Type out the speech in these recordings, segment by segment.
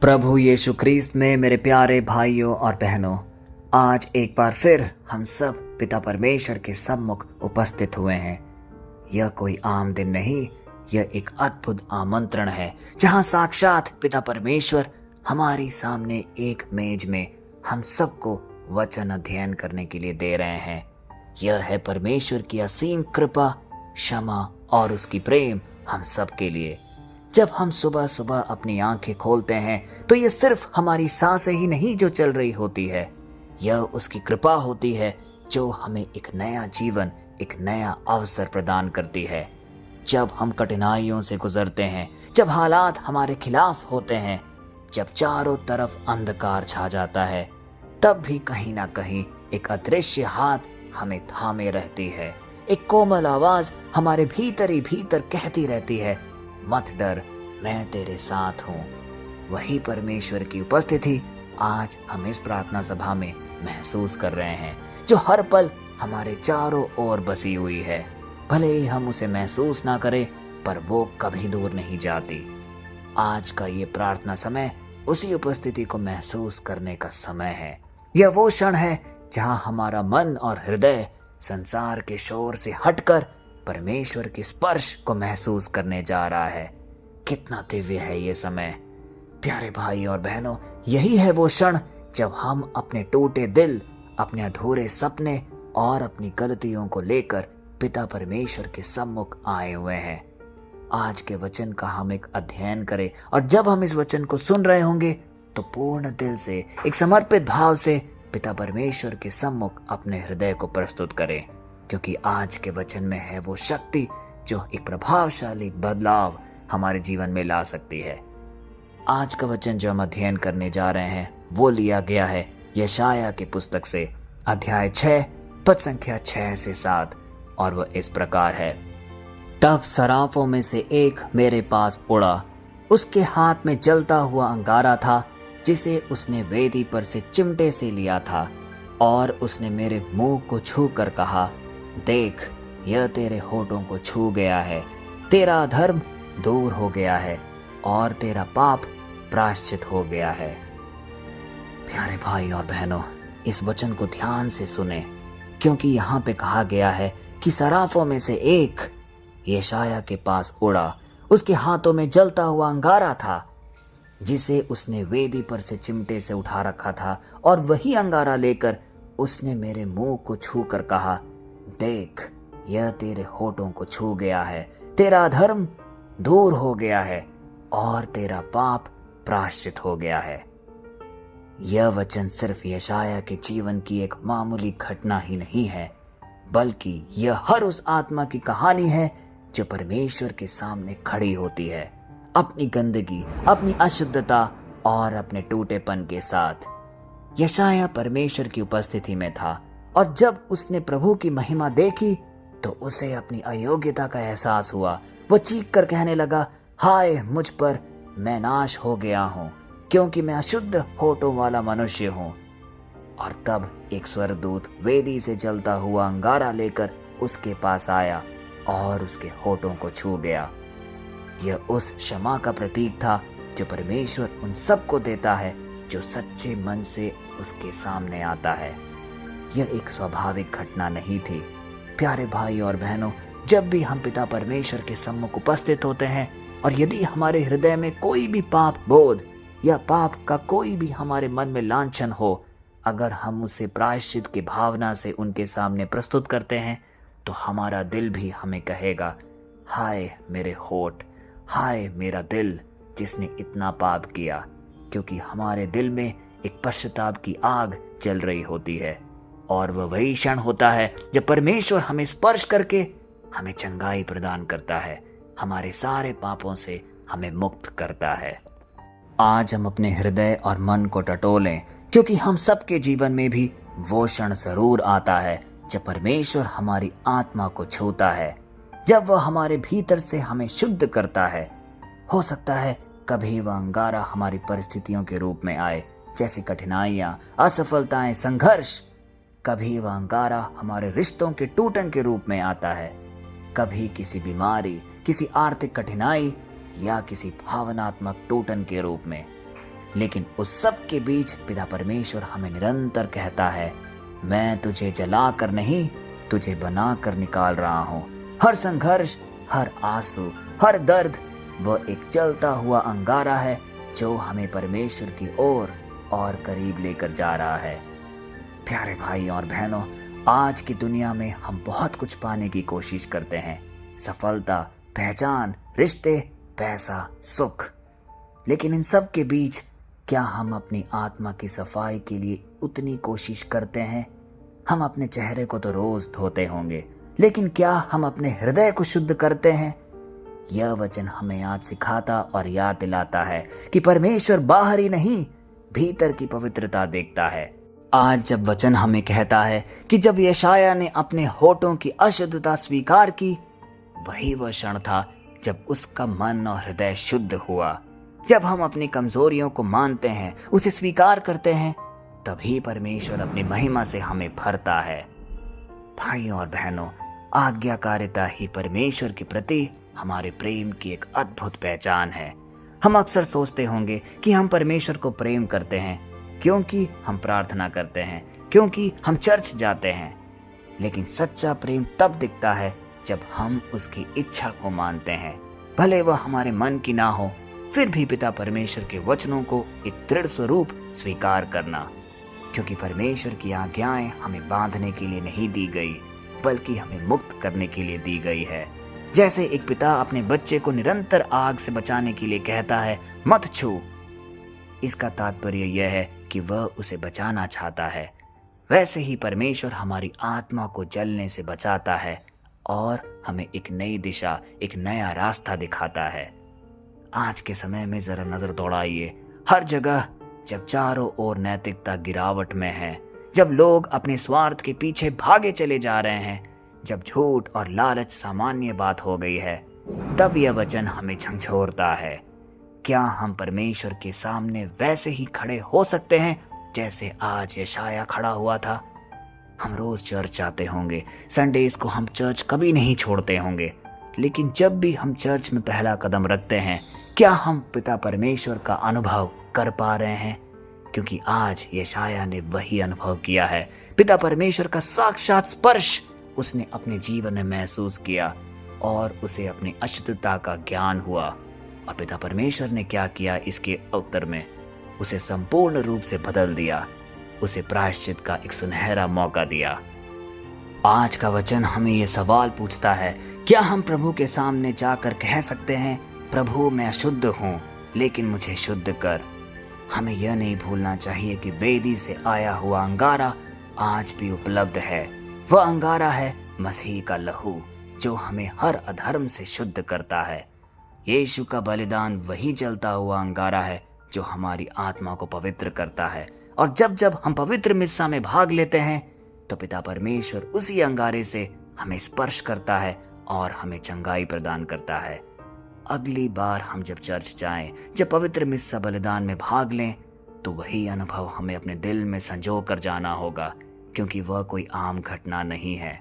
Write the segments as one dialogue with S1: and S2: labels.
S1: प्रभु यीशु ख्रीस्त में मेरे प्यारे भाइयों और बहनों, आज एक बार फिर हम सब पिता परमेश्वर के सम्मुख उपस्थित हुए हैं। यह कोई आम दिन नहीं, यह एक अद्भुत आमंत्रण है जहां साक्षात पिता परमेश्वर हमारी सामने एक मेज में हम सबको वचन अध्ययन करने के लिए दे रहे हैं। यह है परमेश्वर की असीम कृपा, क्षमा और उसकी प्रेम हम सब के लिए। जब हम सुबह सुबह अपनी आंखें खोलते हैं तो ये सिर्फ हमारी सांसें ही नहीं जो चल रही होती है, यह उसकी कृपा होती है जो हमें एक नया जीवन, एक नया अवसर प्रदान करती है। जब हम कठिनाइयों से गुजरते हैं, जब हालात हमारे खिलाफ होते हैं, जब चारों तरफ अंधकार छा जाता है, तब भी कहीं ना कहीं एक अदृश्य हाथ हमें थामे रहती है। एक कोमल आवाज हमारे भीतर ही भीतर कहती रहती है, मत डर, मैं तेरे साथ हूँ। वही परमेश्वर की उपस्थिति आज हम इस प्रार्थना सभा में महसूस कर रहे हैं, जो हर पल हमारे चारों ओर बसी हुई है। भले ही हम उसे महसूस ना करें, पर वो कभी दूर नहीं जाती। आज का ये प्रार्थना समय उसी उपस्थिति को महसूस करने का समय है। यह वो क्षण है जहाँ हमारा मन और हृदय संसार के शोर से हटकर परमेश्वर के स्पर्श को महसूस करने जा रहा है। कितना दिव्य है ये समय। प्यारे भाई और बहनों, यही है वो क्षण जब हम अपने टूटे दिल, अपने अधूरे सपने और अपनी गलतियों को लेकर पिता परमेश्वर के सम्मुख आए हुए हैं। आज के वचन का हम एक अध्ययन करें, और जब हम इस वचन को सुन रहे होंगे तो पूर्ण दिल से, एक समर्पित भाव से पिता परमेश्वर के सम्मुख अपने हृदय को प्रस्तुत करें, क्योंकि आज के वचन में है वो शक्ति जो एक प्रभावशाली बदलाव हमारे जीवन में ला सकती है। आज का वचन जो हम अध्ययन करने जा रहे हैं वो लिया गया है यशाया की पुस्तक से, अध्याय 6 पद संख्या 6 से 7, और वह इस प्रकार है। तब सराफों में से एक मेरे पास उड़ा, उसके हाथ में जलता हुआ अंगारा था जिसे उसने वेदी पर से चिमटे से लिया था, और उसने मेरे मुंह को छू कर कहा, देख, यह तेरे होठों को छू गया है, तेरा अधर्म दूर हो गया है और तेरा पाप प्रायश्चित हो गया है। प्यारे भाई और बहनों, इस वचन को ध्यान से सुने, क्योंकि यहाँ पे कहा गया है कि सराफों में से एक यशाया के पास उड़ा, उसके हाथों में जलता हुआ अंगारा था जिसे उसने वेदी पर से चिमटे से उठा रखा था, और वही अंगारा लेकर उसने मेरे मुंह को छू कर कहा, देख, यह तेरे होठों को छू गया है, तेरा अधर्म दूर हो गया है और तेरा पाप प्रायश्चित हो गया है। यह वचन सिर्फ यशाया के जीवन की एक मामूली घटना ही नहीं है, बल्कि यह हर उस आत्मा की कहानी है जो परमेश्वर के सामने खड़ी होती है, अपनी गंदगी, अपनी अशुद्धता और अपने टूटेपन के साथ। यशाया परमेश्वर की उपस्थिति में था, और जब उसने प्रभु की महिमा देखी तो उसे अपनी अयोग्यता का एहसास हुआ। वो चीख कर कहने लगा, हाय मुझ पर, मैं नाश हो गया हूँ, क्योंकि मैं अशुद्ध होठों वाला मनुष्य हूँ। और तब एक स्वर्गदूत वेदी से जलता हुआ अंगारा लेकर उसके पास आया और उसके होठों को छू गया। यह उस क्षमा का प्रतीक था जो परमेश्वर उन सबको देता है जो सच्चे मन से उसके सामने आता है। यह एक स्वाभाविक घटना नहीं थी। प्यारे भाई और बहनों, जब भी हम पिता परमेश्वर के सम्मुख उपस्थित होते हैं, और यदि हमारे हृदय में कोई भी पाप बोध या पाप का कोई भी हमारे मन में लांछन हो, अगर हम उसे प्रायश्चित की भावना से उनके सामने प्रस्तुत करते हैं, तो हमारा दिल भी हमें कहेगा, हाय मेरे होठ, हाय मेरा दिल जिसने इतना पाप किया, क्योंकि हमारे दिल में एक पश्चाताप की आग जल रही होती है। और वह वही क्षण होता है जब परमेश्वर हमें स्पर्श करके हमें चंगाई प्रदान करता है, हमारे सारे पापों से हमें मुक्त करता है। आज हम अपने हृदय और मन को टटोलें, क्योंकि हम सबके जीवन में भी वो क्षण जरूर आता है जब परमेश्वर हमारी आत्मा को छूता है, जब वह हमारे भीतर से हमें शुद्ध करता है। हो सकता है कभी वह अंगारा हमारी परिस्थितियों के रूप में आए, जैसी कठिनाइयां, असफलताएं, संघर्ष। कभी वह अंगारा हमारे रिश्तों के टूटन के रूप में आता है, कभी किसी बीमारी, किसी आर्थिक कठिनाई या किसी भावनात्मक टूटन के रूप में। लेकिन उस सब के बीच पिता परमेश्वर हमें निरंतर कहता है, मैं तुझे जलाकर नहीं, तुझे बनाकर निकाल रहा हूँ। हर संघर्ष, हर आंसू, हर दर्द वह एक जलता हुआ अंगारा है जो हमें परमेश्वर की ओर और करीब लेकर जा रहा है। प्यारे भाई और बहनों, आज की दुनिया में हम बहुत कुछ पाने की कोशिश करते हैं, सफलता, पहचान, रिश्ते, पैसा, सुख। लेकिन इन सब के बीच क्या हम अपनी आत्मा की सफाई के लिए उतनी कोशिश करते हैं? हम अपने चेहरे को तो रोज धोते होंगे, लेकिन क्या हम अपने हृदय को शुद्ध करते हैं? यह वचन हमें आज सिखाता और याद दिलाता है कि परमेश्वर बाहर ही नहीं, भीतर की पवित्रता देखता है। आज जब वचन हमें कहता है कि जब यशायाह ने अपने होठों की अशुद्धता स्वीकार की, वही वह क्षण था जब उसका मन और हृदय शुद्ध हुआ। जब हम अपनी कमजोरियों को मानते हैं, उसे स्वीकार करते हैं, तभी परमेश्वर अपनी महिमा से हमें भरता है। भाइयों और बहनों, आज्ञाकारिता ही परमेश्वर के प्रति हमारे प्रेम की एक अद्भुत पहचान है। हम अक्सर सोचते होंगे कि हम परमेश्वर को प्रेम करते हैं क्योंकि हम प्रार्थना करते हैं, क्योंकि हम चर्च जाते हैं। लेकिन सच्चा प्रेम तब दिखता है जब हम उसकी इच्छा को मानते हैं, भले वह हमारे मन की ना हो, फिर भी पिता परमेश्वर के वचनों को एक दृढ़ स्वरूप स्वीकार करना। क्योंकि परमेश्वर की आज्ञाएं हमें बांधने के लिए नहीं दी गई, बल्कि हमें मुक्त करने के लिए दी गई है। जैसे एक पिता अपने बच्चे को निरंतर आग से बचाने के लिए कहता है, मत छू, इसका तात्पर्य यह है कि वह उसे बचाना चाहता है। वैसे ही परमेश्वर हमारी आत्मा को जलने से बचाता है और हमें एक नई दिशा, एक नया रास्ता दिखाता है। आज के समय में जरा नजर दौड़ाइए, हर जगह जब चारों ओर नैतिकता गिरावट में है, जब लोग अपने स्वार्थ के पीछे भागे चले जा रहे हैं, जब झूठ और लालच सामान्य बात हो गई है, तब यह वचन हमें झंझोरता है। क्या हम परमेश्वर के सामने वैसे ही खड़े हो सकते हैं जैसे आज यशायाह खड़ा हुआ था? हम रोज चर्च जाते होंगे, संडेज को हम चर्च कभी नहीं छोड़ते होंगे, लेकिन जब भी हम चर्च में पहला कदम रखते हैं, क्या हम पिता परमेश्वर का अनुभव कर पा रहे हैं? क्योंकि आज यशायाह ने वही अनुभव किया है। पिता परमेश्वर का साक्षात स्पर्श उसने अपने जीवन में महसूस किया और उसे अपनी अशुद्धता का ज्ञान हुआ। और पिता परमेश्वर ने क्या किया? इसके उत्तर में उसे संपूर्ण रूप से बदल दिया, उसे प्रायश्चित का एक सुनहरा मौका दिया। आज का वचन हमें यह सवाल पूछता है, क्या हम प्रभु के सामने जाकर कह सकते हैं, प्रभु मैं अशुद्ध हूँ लेकिन मुझे शुद्ध कर? हमें यह नहीं भूलना चाहिए कि वेदी से आया हुआ अंगारा आज भी उपलब्ध है। वह अंगारा है मसीह का लहू, जो हमें हर अधर्म से शुद्ध करता है। यीशु का बलिदान वही जलता हुआ अंगारा है जो हमारी आत्मा को पवित्र करता है। और जब जब हम पवित्र मिस्सा में भाग लेते हैं, तो पिता परमेश्वर उसी अंगारे से हमें स्पर्श करता है और हमें चंगाई प्रदान करता है। अगली बार हम जब चर्च जाएं, जब पवित्र मिस्सा बलिदान में भाग लें, तो वही अनुभव हमें अपने दिल में संजो कर जाना होगा, क्योंकि वह कोई आम घटना नहीं है।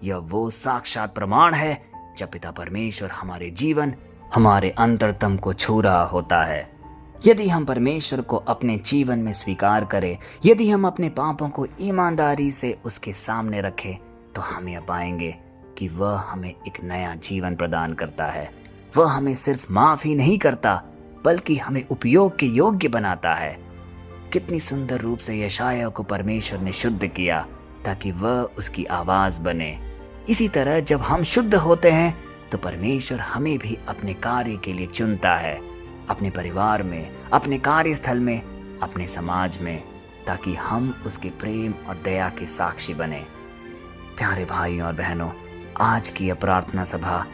S1: यह वो साक्षात प्रमाण है जब पिता परमेश्वर हमारे जीवन, हमारे अंतरतम को छू रहा होता है। यदि हम परमेश्वर को अपने जीवन में स्वीकार करें, यदि हम अपने पापों को ईमानदारी से उसके सामने रखें, तो हम यह पाएंगे कि वह हमें एक नया जीवन प्रदान करता है। वह हमें सिर्फ माफ ही नहीं करता, बल्कि हमें उपयोग के योग्य बनाता है। कितनी सुंदर रूप से यशायाह को परमेश्वर ने शुद्ध किया ताकि वह उसकी आवाज बने। इसी तरह जब हम शुद्ध होते हैं, तो परमेश्वर हमें भी अपने कार्य के लिए चुनता है, अपने परिवार में, अपने कार्यस्थल में, अपने समाज में, ताकि हम उसके प्रेम और दया के साक्षी बने। प्यारे भाइयों और बहनों, आज की यह प्रार्थना सभा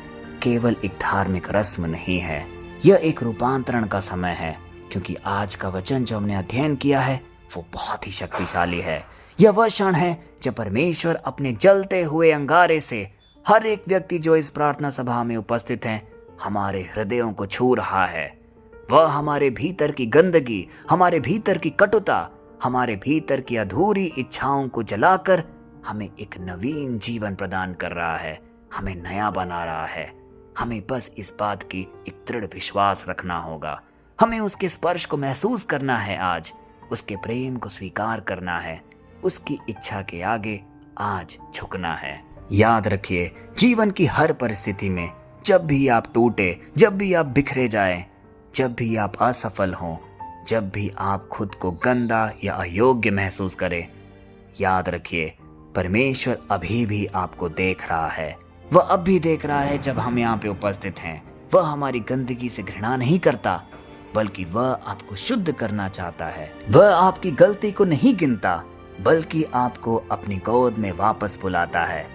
S1: केवल एक धार्मिक रस्म नहीं है, यह एक रूपांतरण का समय है, क्योंकि आज का वचन जो हमने अध्ययन किया है वो बहुत ही शक्तिशाली है। यह वह क्षण है जब परमेश्वर अपने जलते हुए अंगारे से हर एक व्यक्ति जो इस प्रार्थना सभा में उपस्थित हैं, हमारे हृदयों को छू रहा है। वह हमारे भीतर की गंदगी, हमारे भीतर की कटुता, हमारे भीतर की अधूरी इच्छाओं को जलाकर हमें एक नवीन जीवन प्रदान कर रहा है, हमें नया बना रहा है। हमें बस इस बात की एक दृढ़ विश्वास रखना होगा। हमें उसके स्पर्श को महसूस करना है आज, उसके प्रेम को स्वीकार करना है, उसकी इच्छा के आगे आज झुकना है। याद रखिए, जीवन की हर परिस्थिति में जब भी आप टूटे, जब भी आप बिखरे जाएं, जब भी आप असफल हों, जब भी आप खुद को गंदा या अयोग्य महसूस करें, याद रखिए परमेश्वर अभी भी आपको देख रहा है। वह अब भी देख रहा है जब हम यहाँ पे उपस्थित हैं। वह हमारी गंदगी से घृणा नहीं करता, बल्कि वह आपको शुद्ध करना चाहता है। वह आपकी गलती को नहीं गिनता, बल्कि आपको अपनी गोद में वापस बुलाता है।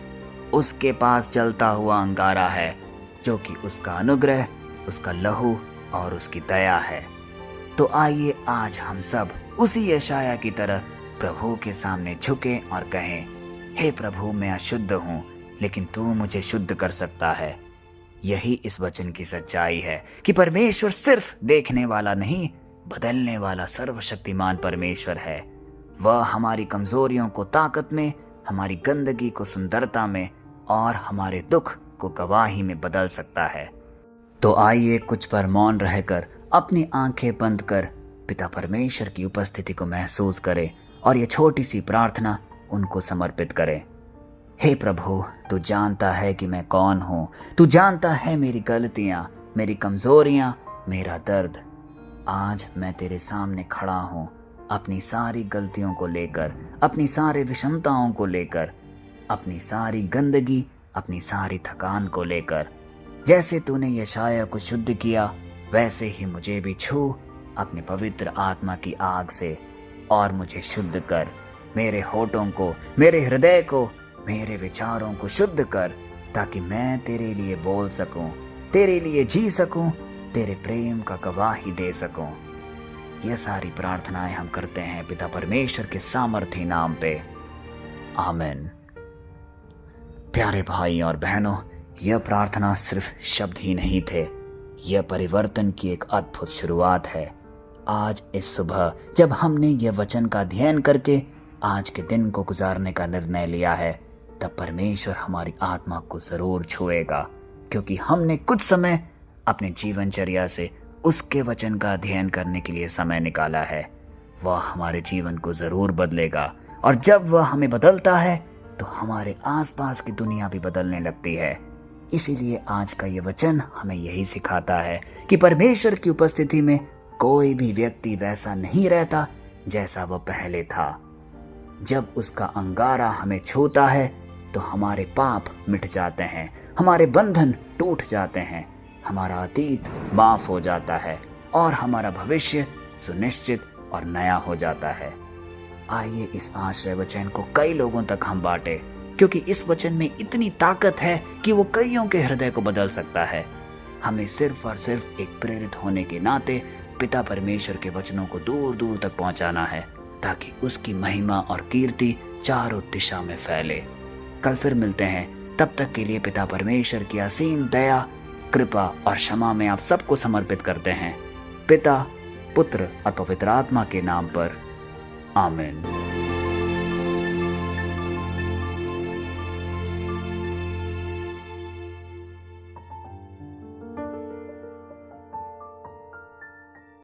S1: उसके पास जलता हुआ अंगारा है, जो कि उसका अनुग्रह, उसका लहू और उसकी दया है। तो आइए आज हम सब उसी यशाया की तरह प्रभु के सामने झुकें और कहें, हे प्रभु, मैं अशुद्ध हूँ, लेकिन तू मुझे शुद्ध कर सकता है। यही इस वचन की सच्चाई है कि परमेश्वर सिर्फ देखने वाला नहीं, बदलने वाला सर्वशक्तिमान परमेश्वर है। वह हमारी कमजोरियों को ताकत में, हमारी गंदगी को सुंदरता में और हमारे दुख को गवाही में बदल सकता है। तो आइए कुछ पर मौन रहकर अपनी आंखें बंद कर पिता परमेश्वर की उपस्थिति को महसूस करें और ये छोटी सी प्रार्थना उनको समर्पित करें। हे प्रभु, तू जानता है कि मैं कौन हूँ। तू जानता है मेरी गलतियाँ, मेरी कमजोरियाँ, मेरा दर्द। आज मैं तेरे सामने खड़ा हूँ, अपनी सारी गलतियों को लेकर, अपनी सारी विषमताओं को लेकर, अपनी सारी गंदगी, अपनी सारी थकान को लेकर। जैसे तूने यशाया को शुद्ध किया, वैसे ही मुझे भी छू अपने पवित्र आत्मा की आग से और मुझे शुद्ध कर। मेरे होठों को, मेरे हृदय को, मेरे विचारों को शुद्ध कर, ताकि मैं तेरे लिए बोल सकूं, तेरे लिए जी सकूं, तेरे प्रेम का गवाही दे सकूं। यह सारी प्रार्थनाएं हम करते हैं पिता परमेश्वर के सामर्थी नाम पे। आमीन। प्यारे भाई और बहनों, यह प्रार्थना सिर्फ शब्द ही नहीं थे, यह परिवर्तन की एक अद्भुत शुरुआत है। आज इस सुबह जब हमने यह वचन का अध्ययन करके आज के दिन को गुजारने का निर्णय लिया है, तब परमेश्वर हमारी आत्मा को जरूर छुएगा, क्योंकि हमने कुछ समय अपने जीवनचर्या से उसके वचन का अध्ययन करने के लिए समय निकाला है। वह हमारे जीवन को जरूर बदलेगा, और जब वह हमें बदलता है तो हमारे आसपास की दुनिया भी बदलने लगती है। इसीलिए आज का ये वचन हमें यही सिखाता है कि परमेश्वर की उपस्थिति में कोई भी व्यक्ति वैसा नहीं रहता जैसा वह पहले था। जब उसका अंगारा हमें छूता है तो हमारे पाप मिट जाते हैं, हमारे बंधन टूट जाते हैं, हमारा अतीत माफ हो जाता है और हमारा भविष्य सुनिश्चित और नया हो जाता है। आइए इस आश्रय वचन को कई लोगों तक हम बांटे, क्योंकि इस वचन में इतनी ताकत है कि वो कईयों के हृदय को बदल सकता है। हमें सिर्फ और सिर्फ एक प्रेरित होने के नाते पिता परमेश्वर के वचनों को दूर दूर तक पहुंचाना है, ताकि उसकी महिमा और कीर्ति चारों दिशा में फैले। कल फिर मिलते हैं, तब तक के लिए पिता परमेश्वर की असीम दया, कृपा और क्षमा में आप सबको समर्पित करते हैं। पिता, पुत्र और पवित्र आत्मा के नाम पर। आमीन।